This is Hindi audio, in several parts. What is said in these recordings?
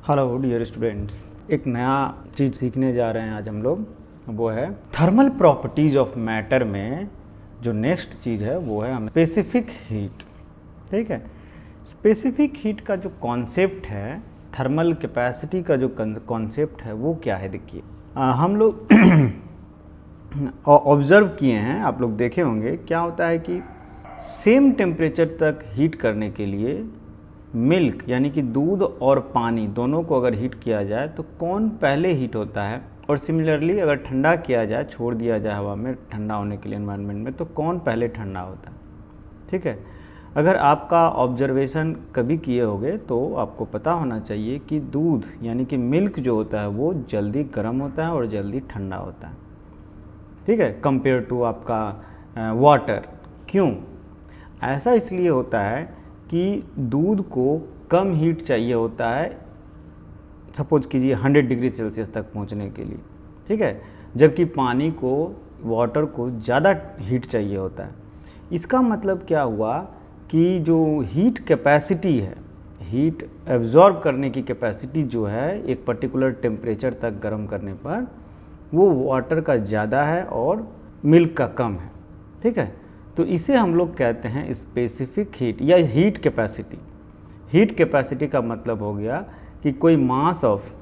हेलो डियर स्टूडेंट्स, एक नया चीज़ सीखने जा रहे हैं आज हम लोग। वो है थर्मल प्रॉपर्टीज़ ऑफ मैटर में जो नेक्स्ट चीज़ है वो है स्पेसिफिक हीट। ठीक है, स्पेसिफिक हीट का जो कॉन्सेप्ट है, थर्मल कैपेसिटी का जो कॉन्सेप्ट है वो क्या है। देखिए हम लोग ऑब्ज़र्व किए हैं, आप लोग देखे होंगे क्या होता है कि सेम टेम्परेचर तक हीट करने के लिए मिल्क यानी कि दूध और पानी दोनों को अगर हीट किया जाए तो कौन पहले हीट होता है, और सिमिलरली अगर ठंडा किया जाए, छोड़ दिया जाए हवा में ठंडा होने के लिए एनवायरनमेंट में, तो कौन पहले ठंडा होता है। ठीक है, अगर आपका ऑब्जर्वेशन कभी किए होगे तो आपको पता होना चाहिए कि दूध यानी कि मिल्क जो होता है वो जल्दी गर्म होता है और जल्दी ठंडा होता है। ठीक है, कंपेयर टू आपका वाटर। क्यों ऐसा? इसलिए होता है कि दूध को कम हीट चाहिए होता है, सपोज कीजिए 100 डिग्री सेल्सियस तक पहुंचने के लिए। ठीक है, जबकि पानी को, वाटर को ज़्यादा हीट चाहिए होता है। इसका मतलब क्या हुआ कि जो हीट कैपेसिटी है, हीट एब्जॉर्ब करने की कैपेसिटी जो है एक पर्टिकुलर टेम्परेचर तक गर्म करने पर, वो वाटर का ज़्यादा है और मिल्क का कम है। ठीक है, तो इसे हम लोग कहते हैं स्पेसिफिक हीट या हीट कैपेसिटी। हीट कैपेसिटी का मतलब हो गया कि कोई mass of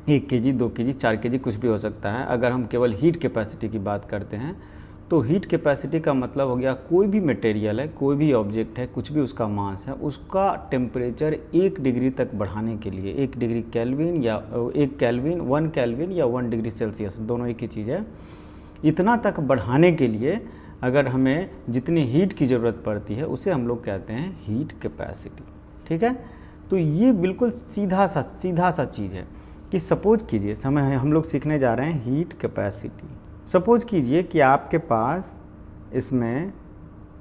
1 KG, 2 KG, 4 KG कुछ भी हो सकता है। अगर हम केवल हीट कैपेसिटी की बात करते हैं तो हीट कैपेसिटी का मतलब हो गया कोई भी मटेरियल है, कोई भी ऑब्जेक्ट है, कुछ भी उसका मास है, उसका टेम्परेचर 1 डिग्री तक बढ़ाने के लिए, 1 डिग्री केल्विन या 1 केल्विन, 1 केल्विन या 1 डिग्री सेल्सियस, दोनों एक ही चीज़ है, इतना तक बढ़ाने के लिए अगर हमें जितनी हीट की ज़रूरत पड़ती है उसे हम लोग कहते हैं हीट कैपेसिटी। ठीक है, तो ये बिल्कुल सीधा सा चीज़ है कि सपोज कीजिए, समय हम लोग सीखने जा रहे हैं हीट कैपेसिटी। सपोज कीजिए कि आपके पास इसमें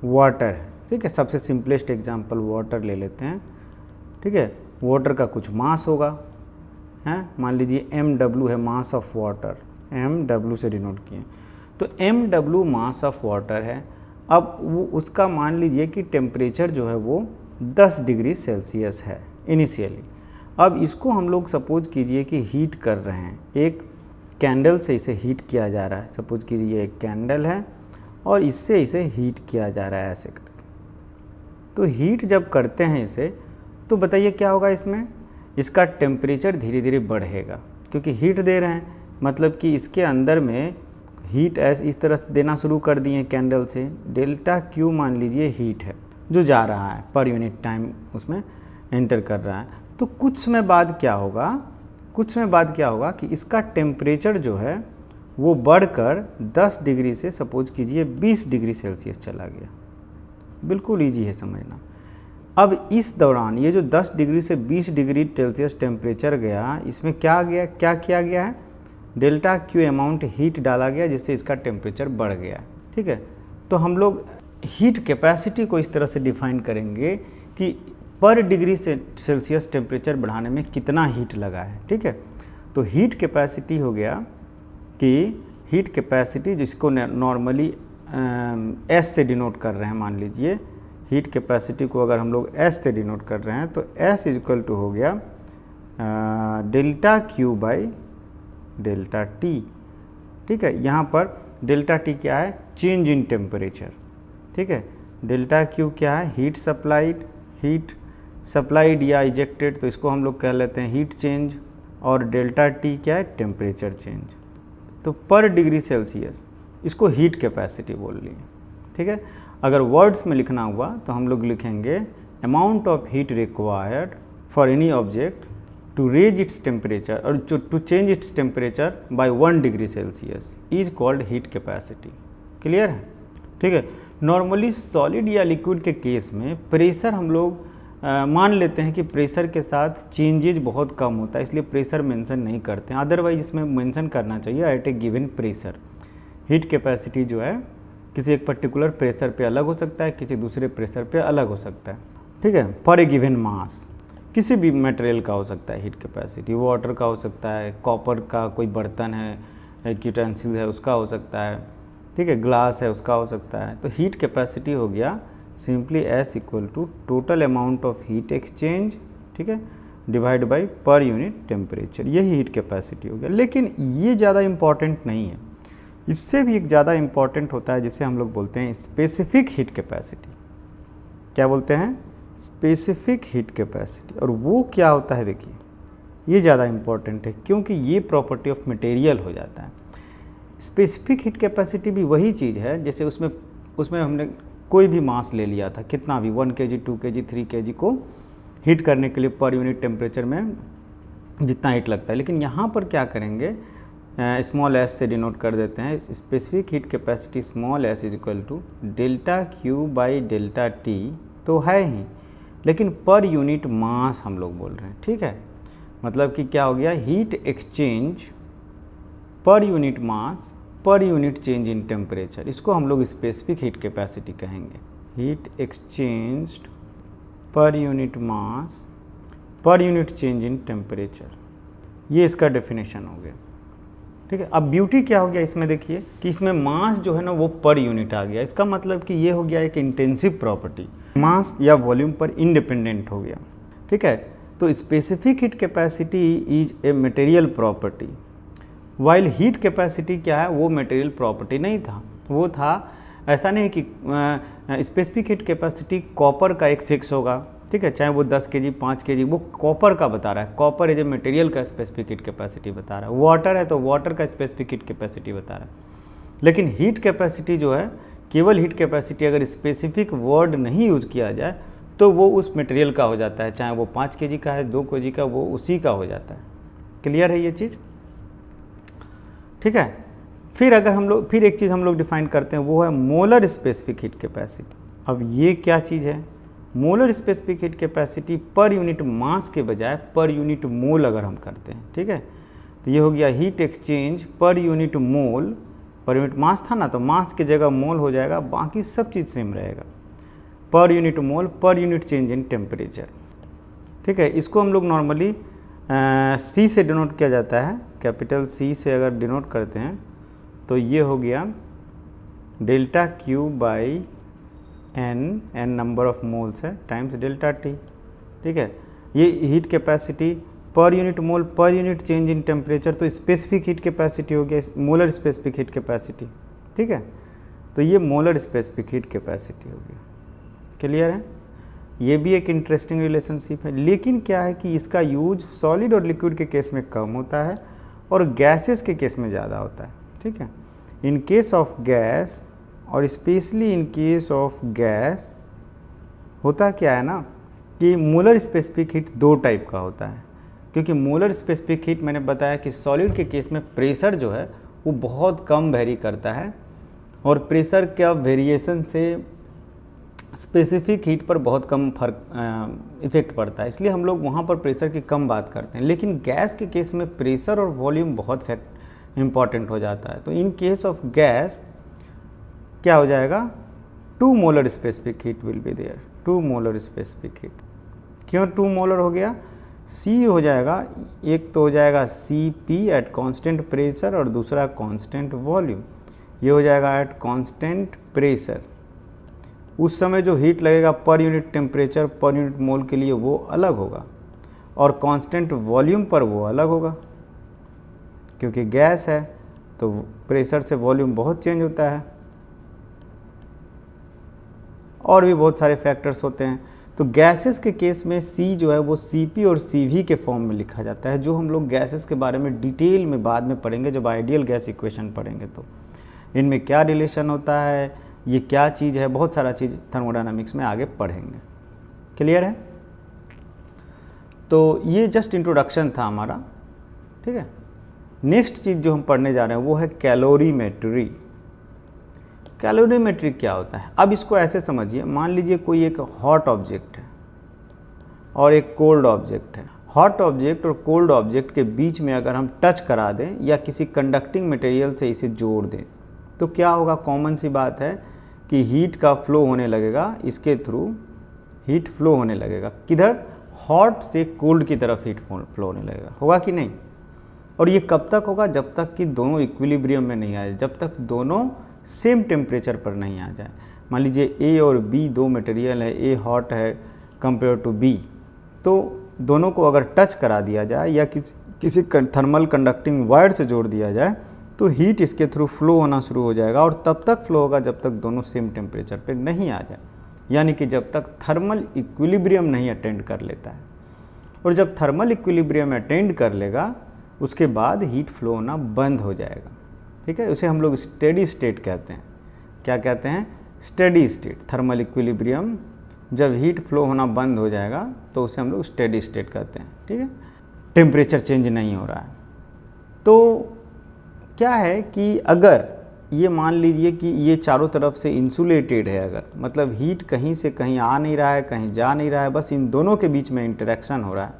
वाटर है। ठीक है, सबसे सिंपलेस्ट एग्जांपल वाटर ले लेते हैं। ठीक है, वाटर का कुछ मास होगा, है, मान लीजिए mw है मास ऑफ वाटर, mw से डिनोट किए, तो mw मास ऑफ वाटर है। अब वो उसका मान लीजिए कि टेम्परेचर जो है वो 10 डिग्री सेल्सियस है इनिशियली। अब इसको हम लोग सपोज कीजिए कि हीट कर रहे हैं, एक कैंडल से इसे हीट किया जा रहा है। सपोज कीजिए ये एक कैंडल है और इससे इसे हीट किया जा रहा है ऐसे करके। तो हीट जब करते हैं इसे, तो बताइए क्या होगा इसमें, इसका टेम्परेचर धीरे धीरे बढ़ेगा, क्योंकि हीट दे रहे हैं, मतलब कि इसके अंदर में हीट इस तरह से देना शुरू कर दिए कैंडल से। डेल्टा क्यू मान लीजिए हीट है जो जा रहा है पर यूनिट टाइम, उसमें एंटर कर रहा है। तो कुछ समय बाद क्या होगा कि इसका टेम्परेचर जो है वो बढ़कर 10 डिग्री से सपोज कीजिए 20 डिग्री सेल्सियस चला गया। बिल्कुल ईजी है समझना। अब इस दौरान ये जो 10 डिग्री से 20 डिग्री सेल्सियस टेम्परेचर गया, इसमें क्या किया गया है, डेल्टा क्यू अमाउंट हीट डाला गया, जिससे इसका टेम्परेचर बढ़ गया। ठीक है, तो हम लोग हीट कैपेसिटी को इस तरह से डिफाइन करेंगे कि पर डिग्री सेल्सियस टेम्परेचर बढ़ाने में कितना हीट लगा है। ठीक है, तो हीट कैपेसिटी हो गया कि हीट कैपेसिटी जिसको नॉर्मली एस से डिनोट कर रहे हैं, मान लीजिए हीट कैपेसिटी को अगर हम लोग एस से डिनोट कर रहे हैं तो एस इक्वल टू हो गया delta Q by delta T. ठीक है, यहाँ पर डेल्टा टी क्या है, चेंज इन टेम्परेचर। ठीक है, डेल्टा क्यू क्या है, हीट सप्लाइड या इजेक्टेड, तो इसको हम लोग कह लेते हैं हीट चेंज, और डेल्टा टी क्या है, टेम्परेचर चेंज। तो पर डिग्री सेल्सियस इसको हीट कैपेसिटी बोल लिए। ठीक है, अगर वर्ड्स में लिखना हुआ तो हम लोग लिखेंगे amount of heat required for any object to raise its temperature और to change its temperature by 1 degree Celsius is called heat capacity. Clear है? ठीक है, नॉर्मली सॉलिड या लिक्विड के केस में प्रेशर हम लोग मान लेते हैं कि प्रेशर के साथ चेंजेज बहुत कम होता है, इसलिए प्रेशर मेंशन नहीं करते हैं। अदरवाइज इसमें मेंशन करना चाहिए एट ए गिवन प्रेशर। हीट कैपेसिटी जो है किसी एक पर्टिकुलर प्रेशर पे अलग हो सकता है, किसी दूसरे प्रेशर पे अलग हो सकता है। ठीक है, फॉर ए गिवन मास किसी भी मटेरियल का हो सकता है हीट कैपेसिटी, वाटर का हो सकता है, कॉपर का कोई बर्तन है, एक यूटेंसिल है उसका हो सकता है, ठीक है, ग्लास है उसका हो सकता है। तो हीट कैपेसिटी हो गया simply as equal to total amount of heat exchange, ठीक है, divide by per unit temperature, यही हीट कैपेसिटी हो गया। लेकिन ये ज़्यादा इम्पॉर्टेंट नहीं है, इससे भी एक ज़्यादा इम्पॉर्टेंट होता है जिसे हम लोग बोलते हैं स्पेसिफिक हीट कैपेसिटी। क्या बोलते हैं? Specific heat capacity. और वो क्या होता है देखिए, ये ज़्यादा इम्पॉर्टेंट है क्योंकि ये प्रॉपर्टी ऑफ मटेरियल हो जाता है। स्पेसिफिक हीट कैपेसिटी भी वही चीज़ है जैसे उसमें हमने कोई भी मास ले लिया था, कितना भी 1 kg 2 kg 3 kg को हीट करने के लिए पर यूनिट टेम्परेचर में जितना हीट लगता है। लेकिन यहाँ पर क्या करेंगे, स्मॉल एस से डिनोट कर देते हैं। Specific heat capacity small S is equal to delta Q by delta T तो है ही, लेकिन पर यूनिट मास हम लोग बोल रहे हैं। ठीक है, मतलब कि क्या हो गया, heat exchange per unit mass पर यूनिट चेंज इन टेम्परेचर, इसको हम लोग स्पेसिफिक हीट कैपेसिटी कहेंगे। Heat exchanged per unit mass पर यूनिट चेंज इन टेम्परेचर, ये इसका डेफिनेशन हो गया। ठीक है, अब ब्यूटी क्या हो गया इसमें देखिए कि इसमें मास जो है ना वो पर यूनिट आ गया। इसका मतलब कि ये हो गया एक इंटेंसिव प्रॉपर्टी, मास या वॉल्यूम पर इंडिपेंडेंट हो गया। ठीक है, तो specific heat capacity is a material property, while heat capacity क्या है, वो मटेरियल प्रॉपर्टी नहीं था, वो था ऐसा नहीं कि स्पेसिफिक हीट कैपेसिटी कॉपर का एक फिक्स होगा। ठीक है, चाहे वो 10 kg 5 kg, वो कॉपर का बता रहा है, कॉपर एज ए मटेरियल का स्पेसिफिक हीट कैपेसिटी बता रहा है। वाटर है तो वाटर का स्पेसिफिक हीट कैपेसिटी बता रहा है। लेकिन हीट कैपेसिटी जो है, केवल हीट कैपेसिटी अगर स्पेसिफिक वर्ड नहीं यूज किया जाए तो वो उस मटेरियल का हो जाता है, चाहे वो 5 kg का है 2 kg का, वो उसी का हो जाता है। क्लियर है ये चीज़? ठीक है, फिर अगर हम लोग फिर एक चीज़ हम लोग डिफाइन करते हैं, वो है मोलर स्पेसिफिक हीट कैपेसिटी। अब ये क्या चीज़ है? Molar specific heat capacity per unit mass के बजाय पर यूनिट मोल अगर हम करते हैं, ठीक है, तो ये हो गया हीट एक्सचेंज पर unit mole. Per unit mass था ना, तो मास की जगह मोल हो जाएगा, बाकी सब चीज़ सेम रहेगा। पर unit mole per unit change in temperature. ठीक है, इसको हम लोग नॉर्मली सी से डिनोट किया जाता है, कैपिटल सी से अगर डिनोट करते हैं तो ये हो गया delta Q by N number of moles है टाइम्स डेल्टा टी। ठीक है, ये heat capacity per unit mole per unit change in temperature, तो स्पेसिफिक हीट कैपेसिटी हो गया, मोलर स्पेसिफिक हीट कैपेसिटी। ठीक है, तो ये मोलर स्पेसिफिक हीट कैपेसिटी हो गया। क्लियर है? ये भी एक इंटरेस्टिंग रिलेशनशिप है। लेकिन क्या है कि इसका यूज सॉलिड और लिक्विड के केस में कम होता है और गैसेस के केस में ज़्यादा होता है। ठीक है, इन केस ऑफ गैस और specially in case of gas होता क्या है ना कि मोलर स्पेसिफिक हीट दो टाइप का होता है। क्योंकि मोलर स्पेसिफिक हीट मैंने बताया कि सॉलिड के केस में प्रेशर जो है वो बहुत कम वेरी करता है और प्रेशर का वेरिएशन से स्पेसिफिक हीट पर बहुत कम फर्क इफेक्ट पड़ता है, इसलिए हम लोग वहाँ पर प्रेशर की कम बात करते हैं। लेकिन गैस के केस में प्रेशर और वॉल्यूम बहुत इम्पॉर्टेंट हो जाता है। तो इन केस ऑफ गैस क्या हो जाएगा, 2 molar specific heat will be there, 2 molar specific heat. क्यों 2 मोलर हो गया? सी हो जाएगा, एक तो हो जाएगा Cp एट कांस्टेंट प्रेशर और दूसरा कांस्टेंट वॉल्यूम। ये हो जाएगा एट कांस्टेंट प्रेशर। उस समय जो हीट लगेगा पर यूनिट टेम्परेचर पर यूनिट मोल के लिए वो अलग होगा और कांस्टेंट वॉल्यूम पर वो अलग होगा। क्योंकि गैस है तो प्रेशर से वॉल्यूम बहुत चेंज होता है और भी बहुत सारे फैक्टर्स होते हैं। तो गैसेस के केस में C जो है वो Cp और Cv के फॉर्म में लिखा जाता है, जो हम लोग गैसेस के बारे में डिटेल में बाद में पढ़ेंगे जब आइडियल गैस इक्वेशन पढ़ेंगे। तो इनमें क्या रिलेशन होता है, ये क्या चीज़ है, बहुत सारा चीज़ थर्मोडायनामिक्स में आगे पढ़ेंगे। क्लियर है? तो ये जस्ट इंट्रोडक्शन था हमारा। ठीक है, नेक्स्ट चीज़ जो हम पढ़ने जा रहे हैं वो है कैलोरीमेट्री। कैलोरीमेट्री क्या होता है? अब इसको ऐसे समझिए, मान लीजिए कोई एक हॉट ऑब्जेक्ट है और एक कोल्ड ऑब्जेक्ट है। हॉट ऑब्जेक्ट और कोल्ड ऑब्जेक्ट के बीच में अगर हम टच करा दें या किसी कंडक्टिंग मटेरियल से इसे जोड़ दें तो क्या होगा? कॉमन सी बात है कि हीट का फ्लो होने लगेगा, इसके थ्रू हीट फ्लो होने लगेगा। किधर? हॉट से कोल्ड की तरफ हीट फ्लो होने लगेगा। होगा कि नहीं? और ये कब तक होगा? जब तक कि दोनों इक्विलिब्रियम में नहीं आए, जब तक दोनों सेम टेम्परेचर पर नहीं आ जाए। मान लीजिए A और B दो मटेरियल है, A हॉट है कंपेयर टू B, तो दोनों को अगर टच करा दिया जाए या किसी थर्मल कंडक्टिंग वायर से जोड़ दिया जाए तो हीट इसके थ्रू फ्लो होना शुरू हो जाएगा और तब तक फ्लो होगा जब तक दोनों सेम टेम्परेचर पे नहीं आ जाए, यानी कि जब तक थर्मल इक्विलिब्रियम नहीं अटेंड कर लेता है। और जब थर्मल इक्विलिब्रियम अटेंड कर लेगा उसके बाद हीट फ्लो होना बंद हो जाएगा। ठीक है, उसे हम लोग स्टेडी स्टेट कहते हैं। क्या कहते हैं? Steady state. थर्मल इक्विलिब्रियम जब हीट फ्लो होना बंद हो जाएगा तो उसे हम लोग स्टेडी स्टेट कहते हैं। ठीक है, टेम्परेचर चेंज नहीं हो रहा है। तो क्या है कि अगर ये मान लीजिए कि ये चारों तरफ से इंसुलेटेड है, अगर मतलब हीट कहीं से कहीं आ नहीं रहा है, कहीं जा नहीं रहा है, बस इन दोनों के बीच में इंटरेक्शन हो रहा है।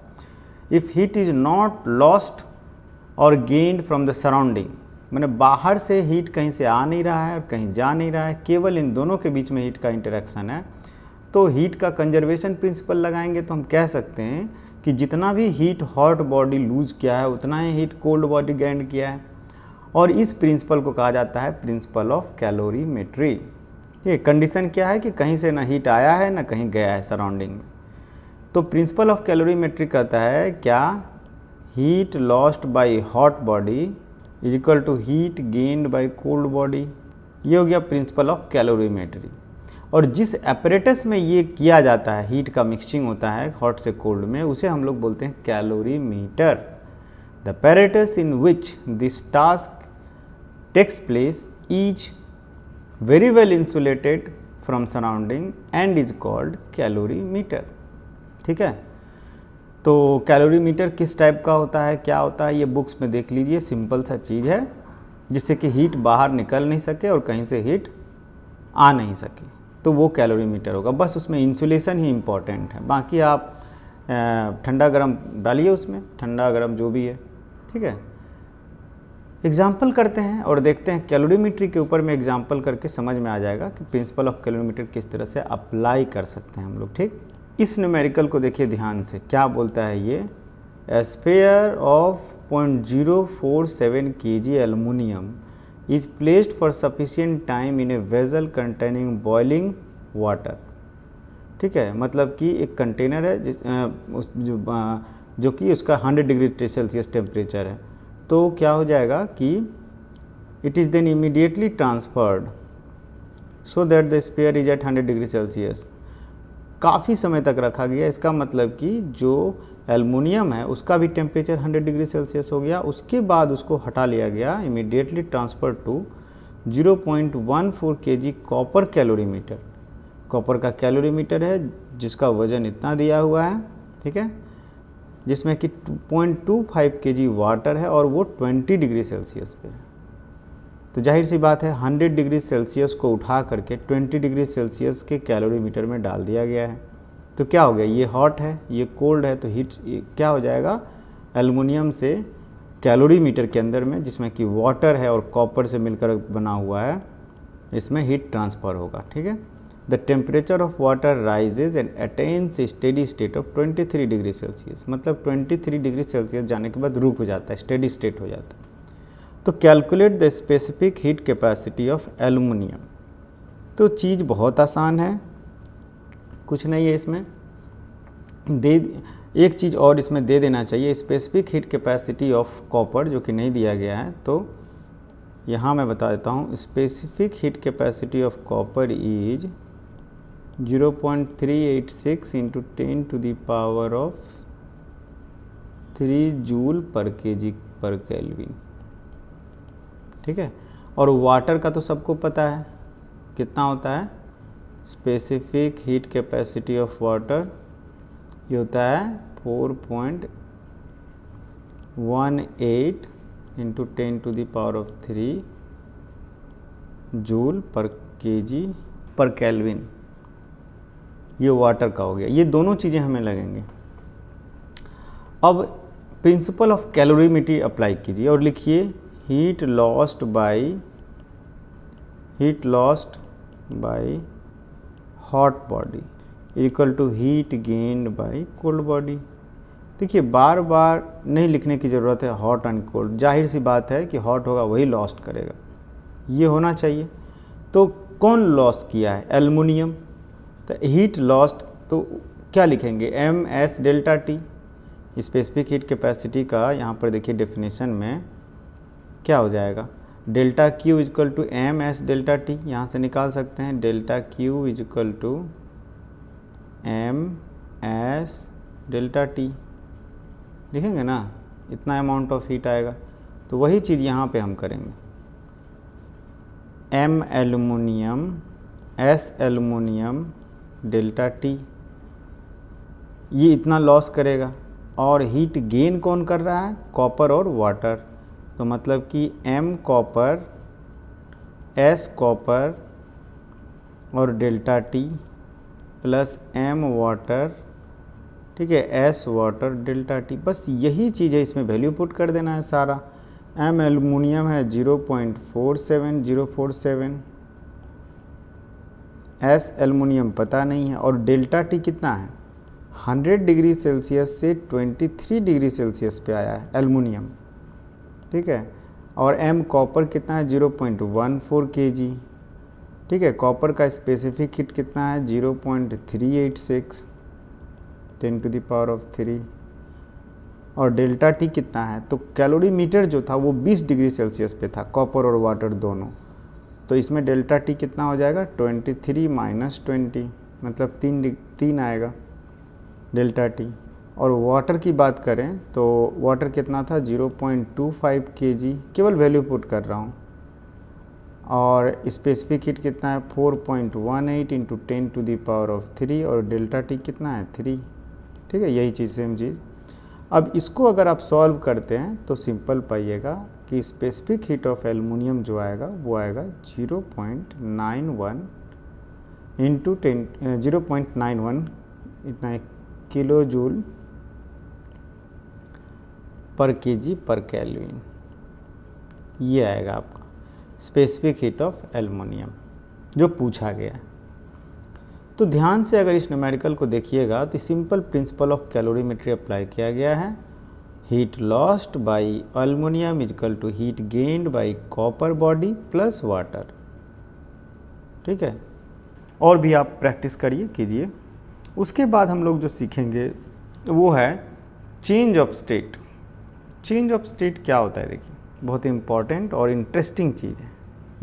If heat is not lost और गेन्ड फ्रॉम द सराउंडिंग, मैंने बाहर से हीट कहीं से आ नहीं रहा है और कहीं जा नहीं रहा है, केवल इन दोनों के बीच में हीट का इंटरेक्शन है, तो हीट का कंजर्वेशन प्रिंसिपल लगाएंगे तो हम कह सकते हैं कि जितना भी हीट हॉट बॉडी लूज किया है उतना ही हीट कोल्ड बॉडी गेन किया है। और इस प्रिंसिपल को कहा जाता है प्रिंसिपल ऑफ कैलोरीमेट्री। ये कंडीशन क्या है कि कहीं से ना हीट आया है ना कहीं गया है सराउंडिंग में। तो प्रिंसिपल ऑफ कैलोरीमेट्री कहता है क्या, heat lost by hot body is equal to heat gained by cold body. ये हो गया प्रिंसिपल ऑफ कैलोरीमेट्री। और जिस एपरेटस में ये किया जाता है, हीट का मिक्सिंग होता है हॉट से कोल्ड में, उसे हम लोग बोलते हैं calorimeter. The apparatus in which this task takes place is very well insulated from surrounding and is called calorimeter। ठीक है, तो कैलोरीमीटर किस टाइप का होता है, क्या होता है, ये बुक्स में देख लीजिए। सिंपल सा चीज़ है जिससे कि हीट बाहर निकल नहीं सके और कहीं से हीट आ नहीं सके, तो वो कैलोरीमीटर होगा। बस उसमें इंसुलेशन ही इम्पॉर्टेंट है, बाकी आप ठंडा गर्म डालिए उसमें, ठंडा गर्म जो भी है। ठीक है, एग्जाम्पल करते हैं और देखते हैं कैलोरीमेट्री के ऊपर में एग्जाम्पल करके समझ में आ जाएगा कि प्रिंसिपल ऑफ कैलोरीमीटर किस तरह से अप्लाई कर सकते हैं हम लोग। ठीक, इस न्यूमेरिकल को देखिए ध्यान से, क्या बोलता है ये, ए sphere of 0.047 kg aluminium is placed for sufficient time in a vessel containing boiling water. ठीक है, मतलब कि एक कंटेनर है जो कि उसका 100 डिग्री सेल्सियस टेम्परेचर है, तो क्या हो जाएगा कि it is then immediately transferred so that the sphere is at 100 degree Celsius. काफ़ी समय तक रखा गया, इसका मतलब कि जो एल्युमिनियम है उसका भी टेम्परेचर 100 डिग्री सेल्सियस हो गया, उसके बाद उसको हटा लिया गया, immediately transfer to 0.14 kg copper calorimeter. Copper का कैलोरीमीटर है जिसका वज़न इतना दिया हुआ है। ठीक है, जिसमें कि 0.25 kg वाटर है और वो 20 डिग्री सेल्सियस पे है। तो जाहिर सी बात है 100 डिग्री सेल्सियस को उठा करके 20 डिग्री सेल्सियस के कैलोरीमीटर में डाल दिया गया है। तो क्या हो गया, ये हॉट है ये कोल्ड है, तो हीट क्या हो जाएगा, एल्युमिनियम से कैलोरीमीटर के अंदर में जिसमें कि वाटर है और कॉपर से मिलकर बना हुआ है, इसमें हीट ट्रांसफ़र होगा। ठीक है, the temperature of water rises and attains steady state of 23 degree Celsius. मतलब 23 डिग्री सेल्सियस जाने के बाद रुक जाता है, स्टेडी स्टेट हो जाता है। तो calculate the specific heat capacity of aluminium. तो चीज़ बहुत आसान है, कुछ नहीं है इसमें, एक चीज़ और इसमें दे देना चाहिए, specific heat capacity of copper, जो कि नहीं दिया गया है, तो यहाँ मैं बता देता हूँ। Specific heat capacity of copper is 0.386 into 10 to the power of 3 joule per KG per kelvin. ठीक है, और वाटर का तो सबको पता है कितना होता है, specific heat capacity of water ये होता है 4.18 into 10 to the power of 3 joule per KG per kelvin. ये वाटर का हो गया, ये दोनों चीज़ें हमें लगेंगे। अब प्रिंसिपल ऑफ कैलोरीमेट्री अप्लाई कीजिए और लिखिए heat lost by hot body equal to heat gained by cold body. देखिए बार बार नहीं लिखने की ज़रूरत है हॉट एंड कोल्ड, जाहिर सी बात है कि हॉट होगा वही लॉस्ट करेगा, ये होना चाहिए। तो कौन लॉस किया है, एल्युमिनियम, तो हीट लॉस्ट तो क्या लिखेंगे, MS delta T. Specific heat capacity का यहाँ पर देखिए डेफिनेशन में क्या हो जाएगा, delta Q is equal to M S delta T, यहाँ से निकाल सकते हैं delta Q is equal to M S delta T, लिखेंगे ना, इतना अमाउंट ऑफ हीट आएगा। तो वही चीज़ यहाँ पे हम करेंगे, M aluminium S aluminium delta T, ये इतना लॉस करेगा और हीट गेन कौन कर रहा है, कॉपर और वाटर। तो मतलब कि एम कॉपर एस कॉपर और delta T plus M water, ठीक है, एस वाटर डेल्टा टी, बस यही चीज़ है, इसमें वैल्यू पुट कर देना है सारा। एम एल्युमिनियम है 0.47047, एस एल्युमिनियम पता नहीं है और डेल्टा टी कितना है 100 डिग्री सेल्सियस से 23 डिग्री सेल्सियस पे आया है एल्युमिनियम, ठीक है। और एम कॉपर कितना है 0.14 kg, ठीक है। कॉपर का स्पेसिफिक हीट कितना है 0.386 10⁻³ और डेल्टा टी कितना है, तो कैलोरीमीटर जो था वो 20 डिग्री सेल्सियस पे था, कॉपर और वाटर दोनों। तो इसमें डेल्टा टी कितना हो जाएगा 23 - 20, मतलब 3 आएगा डेल्टा टी। और वाटर की बात करें तो वाटर कितना था 0.25 kg, केवल वैल्यू पुट कर रहा हूँ। और स्पेसिफिक हीट कितना है 4.18 × 10⁻³ और डेल्टा टी कितना है 3, ठीक है। यही चीज़ सेम चीज़। अब इसको अगर आप सॉल्व करते हैं तो सिंपल पाइएगा कि स्पेसिफिक हीट ऑफ एल्युमिनियम जो आएगा वो आएगा 0.91 × 0.91 इतना kilo joule per KG per kelvin, ये आएगा आपका स्पेसिफिक हीट ऑफ एल्युमिनियम जो पूछा गया है। तो ध्यान से अगर इस न्यूमेरिकल को देखिएगा तो simple principle of calorimetry apply किया गया है। Heat lost by aluminium is equal to heat gained by copper body plus water, ठीक है। और भी आप प्रैक्टिस करिए कीजिए। उसके बाद हम लोग जो सीखेंगे वो है change of state. Change of state क्या होता है, देखिए बहुत इम्पॉर्टेंट और इंटरेस्टिंग चीज़ है।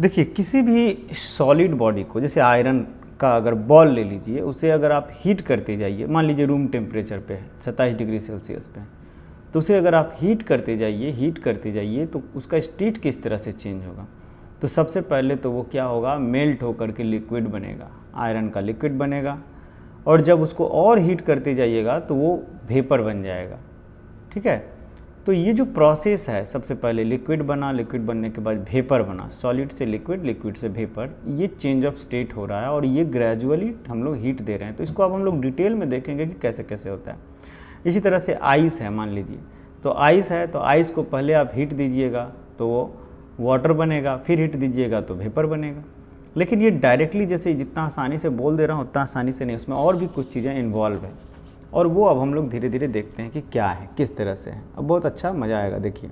देखिए किसी भी सॉलिड बॉडी को, जैसे आयरन का अगर बॉल ले लीजिए, उसे अगर आप हीट करते जाइए, मान लीजिए रूम टेम्परेचर पे है 27 डिग्री सेल्सियस पे, तो उसे अगर आप हीट करते जाइए तो उसका स्टेट किस तरह से चेंज होगा। तो सबसे पहले तो वो क्या होगा, मेल्ट होकर के लिक्विड बनेगा, आयरन का लिक्विड बनेगा। और जब उसको और हीट करते जाइएगा तो वो वेपर बन जाएगा, ठीक है। तो ये जो प्रोसेस है, सबसे पहले लिक्विड बना, लिक्विड बनने के बाद वेपर बना, सॉलिड से लिक्विड, लिक्विड से वेपर, ये चेंज ऑफ स्टेट हो रहा है और ये ग्रेजुअली हम लोग हीट दे रहे हैं। तो इसको अब हम लोग डिटेल में देखेंगे कि कैसे कैसे होता है। इसी तरह से आइस है, मान लीजिए तो आइस है, तो आइस को पहले आप हीट दीजिएगा तो वो वाटर बनेगा, फिर हीट दीजिएगा तो वेपर बनेगा। लेकिन ये डायरेक्टली जैसे जितना आसानी से बोल दे रहा हूँ उतना आसानी से नहीं, उसमें और भी कुछ चीज़ें इन्वॉल्व है और वो अब हम लोग धीरे धीरे देखते हैं कि क्या है, किस तरह से है। अब बहुत अच्छा मज़ा आएगा। देखिए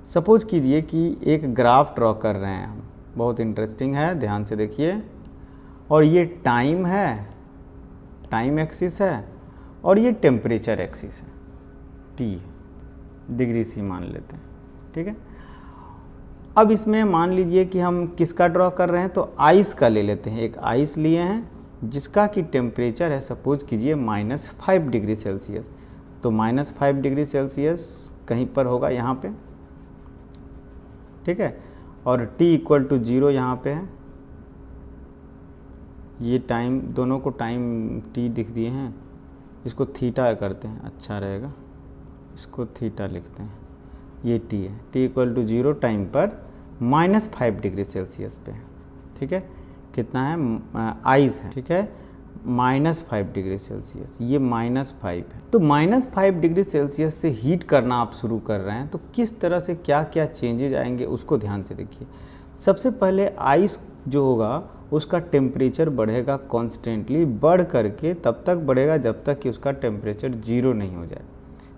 सपोज कीजिए कि एक ग्राफ ड्रॉ कर रहे हैं हम, बहुत इंटरेस्टिंग है, ध्यान से देखिए। और ये टाइम है, टाइम एक्सिस है, और ये टेम्परेचर एक्सिस है, टी डिग्री सी मान लेते हैं, ठीक है। अब इसमें मान लीजिए कि हम किसका ड्रॉ कर रहे हैं, तो आइस का ले लेते हैं। एक आइस लिए हैं जिसका कि टेम्परेचर है, सपोज कीजिए -5 डिग्री सेल्सियस। तो -5 डिग्री सेल्सियस कहीं पर होगा यहाँ पे, ठीक है। और t = 0 यहाँ पे है। ये टाइम, दोनों को टाइम t लिख दिए हैं, इसको थीटा करते हैं, अच्छा रहेगा, इसको थीटा लिखते हैं। ये t है, t = 0 टाइम पर -5 डिग्री सेल्सियस पे, ठीक है। कितना है, आइस है, ठीक है, -5 डिग्री सेल्सियस, ये -5 है। तो -5 डिग्री सेल्सियस से हीट करना आप शुरू कर रहे हैं, तो किस तरह से क्या क्या चेंजेज आएंगे उसको ध्यान से देखिए। सबसे पहले आइस जो होगा उसका टेम्परेचर बढ़ेगा कॉन्स्टेंटली, बढ़ करके तब तक बढ़ेगा जब तक कि उसका टेम्परेचर 0 नहीं हो जाए।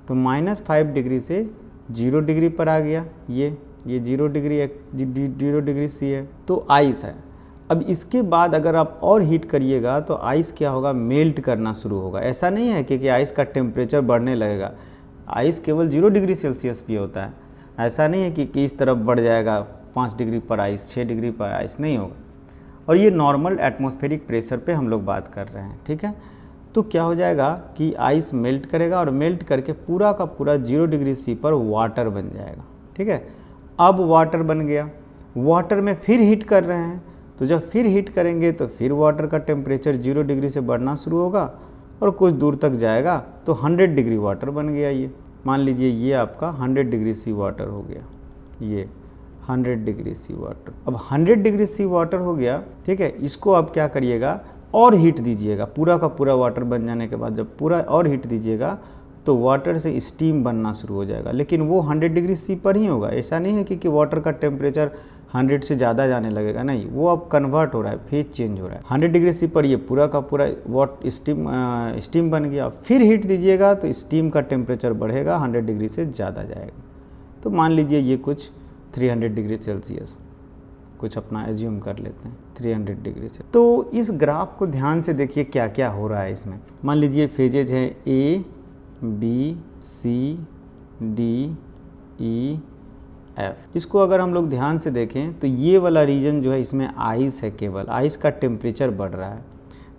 तो -5 डिग्री से 0 डिग्री पर आ गया, ये 0 डिग्री सी है, तो आइस है। अब इसके बाद अगर आप और हीट करिएगा तो आइस क्या होगा, मेल्ट करना शुरू होगा। ऐसा नहीं है कि आइस का टेम्परेचर बढ़ने लगेगा, आइस केवल 0 डिग्री सेल्सियस पे होता है। ऐसा नहीं है कि इस तरफ बढ़ जाएगा 5 डिग्री पर आइस, 6 डिग्री पर आइस, नहीं होगा। और ये नॉर्मल एटमॉस्फेरिक प्रेशर पे हम लोग बात कर रहे हैं, ठीक है। तो क्या हो जाएगा कि आइस मेल्ट करेगा और मेल्ट करके पूरा का पूरा 0 डिग्री सी पर वाटर बन जाएगा, ठीक है। अब वाटर बन गया, वाटर में फिर हीट कर रहे हैं, तो जब फिर हीट करेंगे तो फिर वाटर का टेम्परेचर 0 डिग्री से बढ़ना शुरू होगा और कुछ दूर तक जाएगा तो 100 डिग्री वाटर बन गया। ये मान लीजिए ये आपका 100 डिग्री सी वाटर हो गया, ये 100 डिग्री सी वाटर। अब 100 डिग्री सी वाटर हो गया, ठीक है। इसको आप क्या करिएगा, और हीट दीजिएगा। पूरा का पूरा वाटर बन जाने के बाद जब पूरा और हीट दीजिएगा तो वाटर से स्टीम बनना शुरू हो जाएगा, लेकिन वो 100 डिग्री सी पर ही होगा। ऐसा नहीं है कि वाटर का टेम्परेचर 100 से ज़्यादा जाने लगेगा, नहीं, वो अब कन्वर्ट हो रहा है, फेज चेंज हो रहा है। 100 डिग्री सी पर ये पूरा का पूरा स्टीम बन गया। फिर हीट दीजिएगा तो स्टीम का टेम्परेचर बढ़ेगा, 100 डिग्री से ज़्यादा जाएगा। तो मान लीजिए ये कुछ 300 डिग्री सेल्सियस, कुछ अपना एज्यूम कर लेते हैं 300 डिग्री से। तो इस ग्राफ को ध्यान से देखिए क्या क्या हो रहा है इसमें। मान लीजिए फेजेज है A, B, C, D, E, F। इसको अगर हम लोग ध्यान से देखें तो ये वाला रीजन जो है इसमें आइस है, केवल आइस का टेम्परेचर बढ़ रहा है।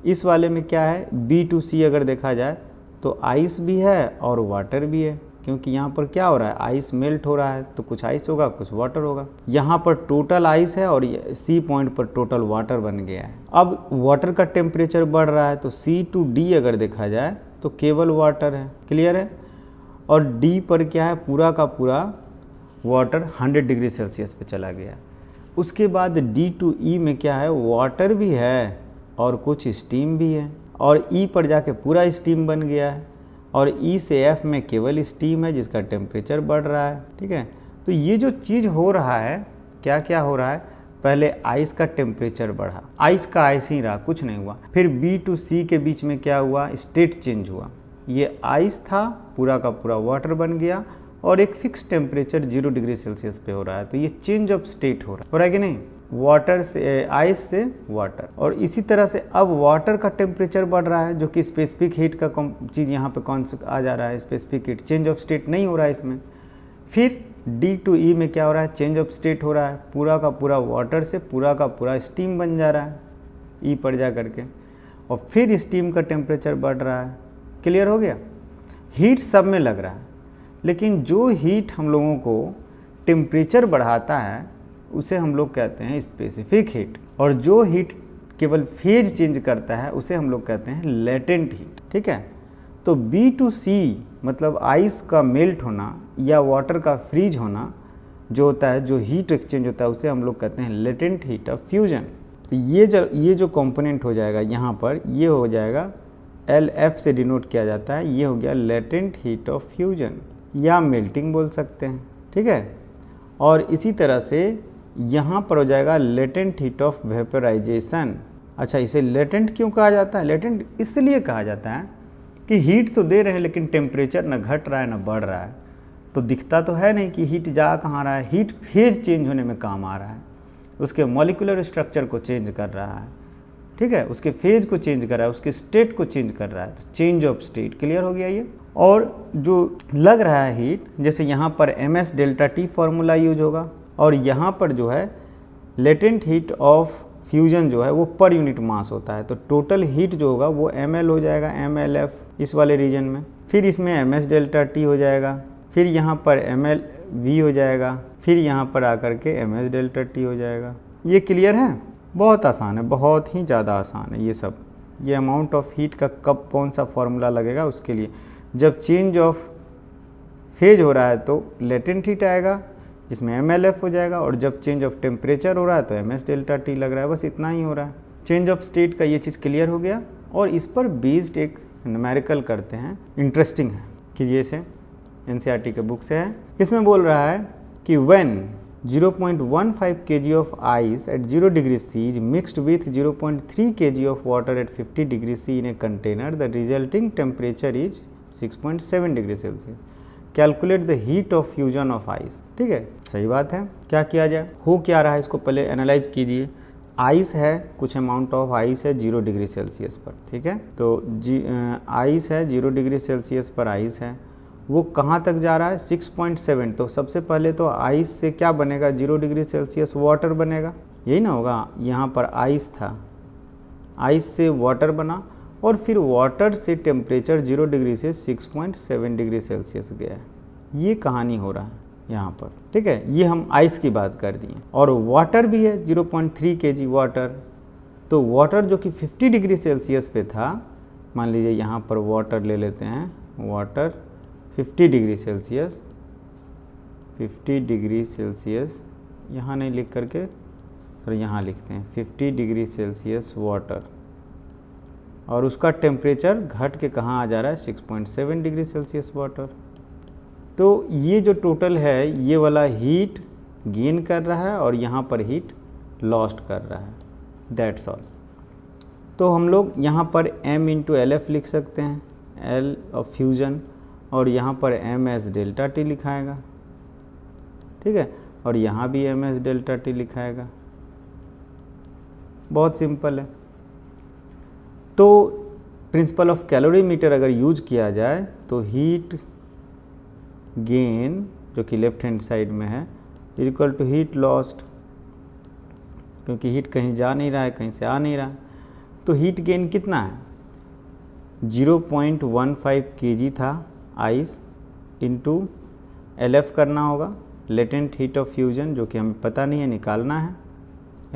इस वाले में क्या है, B to C अगर देखा जाए तो आइस भी है और वाटर भी है, क्योंकि यहाँ पर क्या हो रहा है, आइस मेल्ट हो रहा है, तो कुछ आइस होगा कुछ वाटर होगा। यहाँ पर टोटल आइस है और C पॉइंट पर टोटल वाटर बन गया है। अब वाटर का टेम्परेचर बढ़ रहा है तो C to D अगर देखा जाए तो केवल वाटर है, क्लियर है। और D पर क्या है, पूरा का पूरा वाटर 100 डिग्री सेल्सियस पे चला गया। उसके बाद D to E में क्या है, वाटर भी है और कुछ स्टीम भी है, और E पर जाके पूरा स्टीम बन गया है, और E से F में केवल स्टीम है जिसका टेम्परेचर बढ़ रहा है, ठीक है। तो ये जो चीज़ हो रहा है, क्या क्या हो रहा है, पहले आइस का टेम्परेचर बढ़ा, आइस का आइस ही रहा, कुछ नहीं हुआ। फिर B to C के बीच में क्या हुआ, स्टेट चेंज हुआ। ये आइस था, पूरा का पूरा वाटर बन गया और एक फिक्स टेम्परेचर 0 डिग्री सेल्सियस पे हो रहा है। तो ये चेंज ऑफ स्टेट हो रहा है कि नहीं, वाटर से आइस से वाटर। और इसी तरह से अब वाटर का टेम्परेचर बढ़ रहा है, जो कि स्पेसिफिक हीट का चीज़ यहाँ पे कौन सा आ जा रहा है, specific heat, change of state नहीं हो रहा है इसमें। फिर D to E में क्या हो रहा है, चेंज ऑफ स्टेट हो रहा है, पूरा का पूरा वाटर से पूरा का पूरा स्टीम बन जा रहा है E पर जा करके, और फिर स्टीम का टेम्परेचर बढ़ रहा है। क्लियर हो गया, हीट सब में लग रहा है, लेकिन जो हीट हम लोगों को टेम्परेचर बढ़ाता है उसे हम लोग कहते हैं स्पेसिफिक हीट, और जो हीट केवल फेज चेंज करता है उसे हम लोग कहते हैं लेटेंट हीट, ठीक है। तो B to C मतलब आइस का मेल्ट होना या वाटर का फ्रीज होना जो होता है, जो हीट एक्सचेंज होता है, उसे हम लोग कहते हैं लेटेंट हीट ऑफ फ्यूजन। तो ये जो कंपोनेंट हो जाएगा यहाँ पर, ये हो जाएगा LF से डिनोट किया जाता है, ये हो गया लेटेंट हीट ऑफ फ्यूजन या मेल्टिंग बोल सकते हैं, ठीक है। और इसी तरह से यहाँ पर हो जाएगा लेटेंट हीट ऑफ वेपराइजेशन। अच्छा, इसे लेटेंट क्यों कहा जाता है, लेटेंट इसलिए कहा जाता है कि हीट तो दे रहे हैं लेकिन टेम्परेचर न घट रहा है न बढ़ रहा है, तो दिखता तो है नहीं कि हीट जा कहाँ रहा है, हीट फेज चेंज होने में काम आ रहा है, उसके मॉलिक्यूलर स्ट्रक्चर को चेंज कर रहा है, ठीक है, उसके फेज को चेंज कर रहा है, उसके स्टेट को चेंज कर रहा है, तो चेंज ऑफ स्टेट। क्लियर हो गया ये। और जो लग रहा है हीट, जैसे यहाँ पर MS delta T formula use होगा, और यहाँ पर जो है लेटेंट हीट ऑफ फ्यूजन जो है वो पर यूनिट मास होता है, तो टोटल हीट जो होगा वो ml हो जाएगा, mLF इस वाले रीजन में, फिर इसमें MS डेल्टा T हो जाएगा, फिर यहाँ पर mLV हो जाएगा, फिर यहाँ पर आकर के MS डेल्टा T हो जाएगा। ये क्लियर है, बहुत आसान है, बहुत ही ज़्यादा आसान है ये सब। ये अमाउंट ऑफ हीट का कब कौन सा फॉर्मूला लगेगा उसके लिए, जब चेंज ऑफ फेज हो रहा है तो लेटेंट हीट आएगा जिसमें mLF हो जाएगा, और जब चेंज ऑफ टेम्परेचर हो रहा है तो MS डेल्टा T लग रहा है। बस इतना ही हो रहा है। चेंज ऑफ स्टेट का ये चीज़ क्लियर हो गया, और इस पर बेस्ड एक न्यूमेरिकल करते हैं, इंटरेस्टिंग है कि जैसे NCERT के बुक से है। इसमें बोल रहा है कि when 0.15 kg of ice at 0 degree C is mixed with 0.3 kg of water at 50 degree C in a container, the resulting temperature is 6.7 degree Celsius. Calculate the heat of fusion of ice. ठीक है, सही बात है। क्या किया जाए, हो क्या रहा है इसको पहले एनालाइज कीजिए। आइस है, कुछ अमाउंट ऑफ आइस है 0 डिग्री सेल्सियस पर, ठीक है। तो आइस है 0 डिग्री सेल्सियस पर आइस है, वो कहाँ तक जा रहा है 6.7। तो सबसे पहले तो आइस से क्या बनेगा 0 डिग्री सेल्सियस, वाटर बनेगा, यही ना होगा। यहाँ पर आइस था, आइस से वाटर बना और फिर वाटर से टेम्परेचर 0 डिग्री से 6.7 डिग्री सेल्सियस गया है। ये कहानी हो रहा है यहाँ पर, ठीक है। ये हम आइस की बात कर दिए। और वाटर भी है 0.3 kg वाटर। तो वाटर जो कि 50 डिग्री सेल्सियस पे था, मान लीजिए यहाँ पर वाटर ले लेते हैं, water 50 degree Celsius, 50 degree Celsius यहाँ नहीं लिख करके सर यहाँ लिखते हैं 50 डिग्री सेल्सियस वाटर, और उसका टेम्परेचर घट के कहाँ आ जा रहा है 6.7 डिग्री सेल्सियस वाटर। तो ये जो टोटल है ये वाला हीट गेन कर रहा है और यहाँ पर हीट लॉस्ट कर रहा है, दैट्स ऑल। तो हम लोग यहाँ पर m इंटू LF लिख सकते हैं, L ऑफ फ्यूज़न, और यहाँ पर m एस डेल्टा टी लिखाएगा, ठीक है, और यहाँ भी m एस डेल्टा टी लिखाएगा। बहुत सिंपल है। तो प्रिंसिपल ऑफ कैलोरीमीटर अगर यूज किया जाए तो हीट गेन जो कि लेफ्ट हैंड साइड में है is equal to heat lost, क्योंकि हीट कहीं जा नहीं रहा है, कहीं से आ नहीं रहा है। तो हीट गेन कितना है 0.15 kg था आइस, इंटू LF करना होगा, लेटेंट हीट ऑफ फ्यूजन, जो कि हमें पता नहीं है, निकालना है,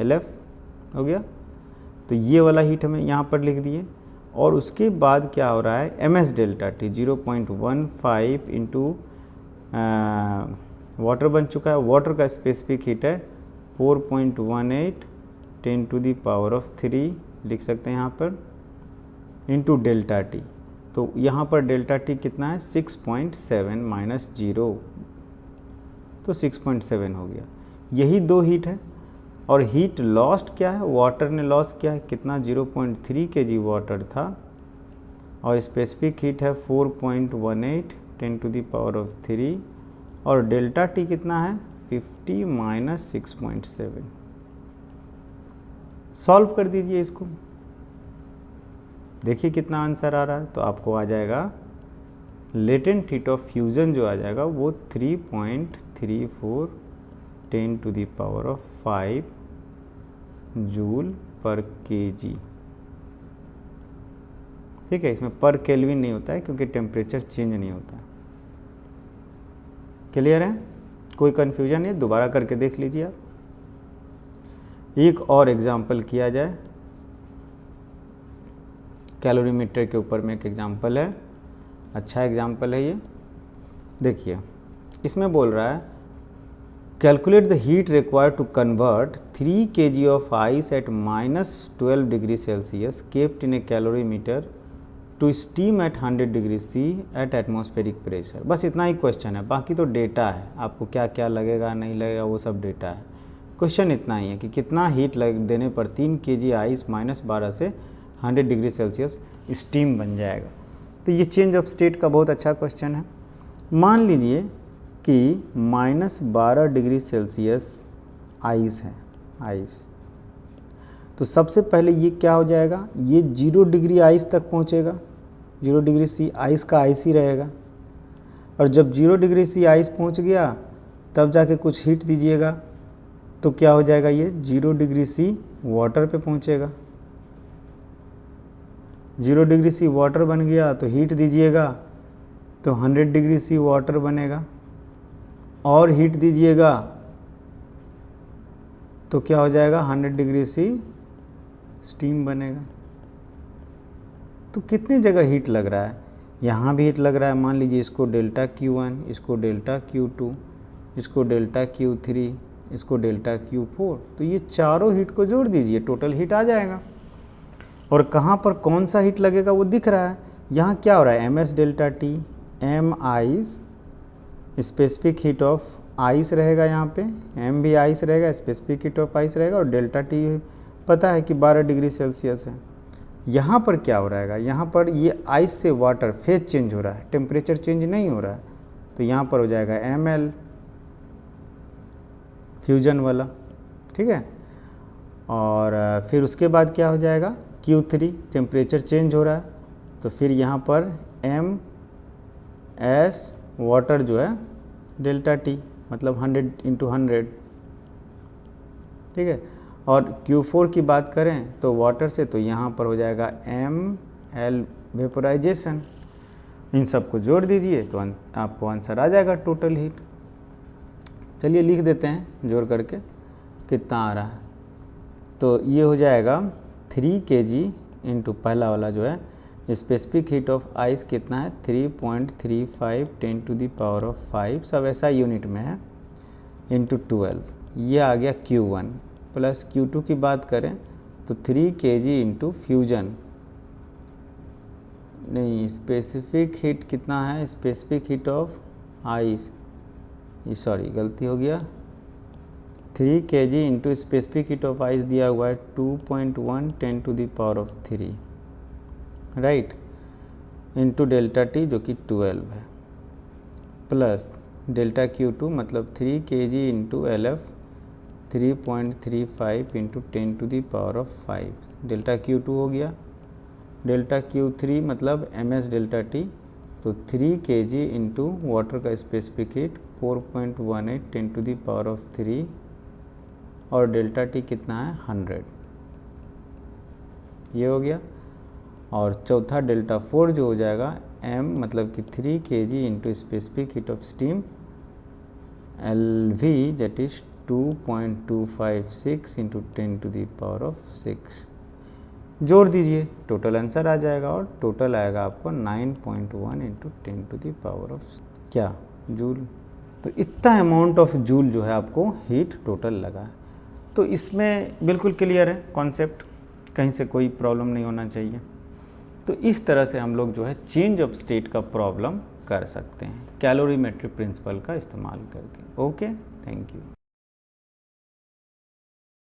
LF हो गया। तो ये वाला हीट हमें यहाँ पर लिख दिए। और उसके बाद क्या हो रहा है MS delta T 0.15 into water बन चुका है। वाटर का स्पेसिफिक हीट है 4.18 10 टू दी पावर ऑफ 3 लिख सकते हैं यहाँ पर, इंटू डेल्टा टी। तो यहाँ पर डेल्टा टी कितना है 6.7 माइनस 0, तो 6.7 हो गया। यही दो हीट है। और हीट लॉस्ट क्या है, वाटर ने लॉस किया है कितना 0.3 kg वाटर था, और स्पेसिफिक हीट है 4.18 10 टू दी पावर ऑफ 3, और डेल्टा टी कितना है 50 माइनस 6.7। सॉल्व कर दीजिए इसको, देखिए कितना आंसर आ रहा है। तो आपको आ जाएगा लेटेंट हीट ऑफ फ्यूज़न जो आ जाएगा वो 3.34 10 to the power of 5 joule per KG, ठीक है। इसमें पर केल्विन नहीं होता है क्योंकि टेम्परेचर चेंज नहीं होता। क्लियर है, कोई कन्फ्यूजन है, दोबारा करके देख लीजिए आप। एक और एग्जाम्पल किया जाए, कैलोरीमीटर के ऊपर में एक एग्जाम्पल है, अच्छा एग्जाम्पल है ये। देखिए इसमें बोल रहा है calculate the heat required to convert 3 kg of ice at -12 degree Celsius kept in a calorimeter to steam at 100 degree C at atmospheric pressure. बस इतना ही क्वेश्चन है, बाकी तो डेटा है, आपको क्या क्या लगेगा नहीं लगेगा वो सब डेटा है। क्वेश्चन इतना ही है कि कितना हीट लग देने पर 3 kg आइस -12 से 100 डिग्री सेल्सियस स्टीम बन जाएगा। तो ये चेंज ऑफ स्टेट का बहुत अच्छा क्वेश्चन है। मान लीजिए कि -12 डिग्री सेल्सियस आइस है, आइस। तो सबसे पहले ये क्या हो जाएगा, ये 0 डिग्री आइस तक पहुँचेगा, 0 डिग्री सी आइस का आइस ही रहेगा। और जब 0 डिग्री सी आइस पहुँच गया तब जाके कुछ हीट दीजिएगा तो क्या हो जाएगा, ये 0 डिग्री सी वाटर पे पहुँचेगा। 0 डिग्री सी वाटर बन गया तो हीट दीजिएगा तो 100 डिग्री सी वाटर बनेगा, और हीट दीजिएगा तो क्या हो जाएगा 100 डिग्री सी स्टीम बनेगा। तो कितनी जगह हीट लग रहा है, यहाँ भी हीट लग रहा है। मान लीजिए इसको डेल्टा Q1, इसको डेल्टा Q2, इसको डेल्टा Q3, इसको डेल्टा Q4। तो ये चारों हीट को जोड़ दीजिए, टोटल हीट आ जाएगा। और कहाँ पर कौन सा हीट लगेगा वो दिख रहा है। यहाँ क्या हो रहा है MS delta T, M ice, specific heat of ice रहेगा, यहाँ पे M भी आइस रहेगा, स्पेसिफिक हीट ऑफ आइस रहेगा, और डेल्टा टी पता है कि 12 डिग्री सेल्सियस है। यहाँ पर क्या हो रहेगा, यहाँ पर ये आइस से वाटर फेज चेंज हो रहा है, टेम्परेचर चेंज नहीं हो रहा है। तो यहाँ पर हो जाएगा ML फ्यूजन वाला, ठीक है। और फिर उसके बाद क्या हो जाएगा, Q3 टेम्परेचर चेंज हो रहा है, तो फिर यहाँ पर MS वाटर जो है डेल्टा T मतलब 100 × 100, ठीक है। और Q4 की बात करें तो वाटर से, तो यहाँ पर हो जाएगा ML वेपोराइजेशन। इन सब को जोड़ दीजिए तो आपको आंसर आ जाएगा टोटल हीट। चलिए लिख देते हैं जोड़ करके कितना आ रहा है। तो ये हो जाएगा 3 kg इंटू पहला वाला जो है स्पेसिफिक हीट ऑफ आइस कितना है 3.35 10⁵ सब ऐसा यूनिट में है इंटू 12, ये आ गया Q1 प्लस Q2 की बात करें तो 3 kg इंटू फ्यूजन, नहीं स्पेसिफिक हीट कितना है, स्पेसिफिक हीट ऑफ आइस, ये सॉरी गलती हो गया, 3 kg into specific heat of ice दिया हुआ है 2.1 10⁻³ राइट, इंटू डेल्टा T जो कि 12 है, प्लस डेल्टा Q2 मतलब 3 kg into LF 3.35 into 10⁵, delta Q2 हो गया, डेल्टा Q3 मतलब MS डेल्टा T, तो 3 kg इंटू वाटर का स्पेसिफिक हीट 4.18 10⁻³ और डेल्टा T कितना है 100, ये हो गया। और चौथा डेल्टा 4 जो हो जाएगा M मतलब कि 3 kg into specific heat of steam LV that is 2.256 into 10⁻⁶, जोड़ दीजिए टोटल आंसर आ जाएगा, और टोटल आएगा आपको 9.1 इंटू 10⁻⁻ क्या जूल। तो इतना अमाउंट ऑफ जूल जो है आपको हीट टोटल लगा है। तो इसमें बिल्कुल क्लियर है कॉन्सेप्ट, कहीं से कोई प्रॉब्लम नहीं होना चाहिए। तो इस तरह से हम लोग जो है चेंज ऑफ स्टेट का प्रॉब्लम कर सकते हैं कैलोरीमेट्रिक प्रिंसिपल का इस्तेमाल करके। Okay, thank you.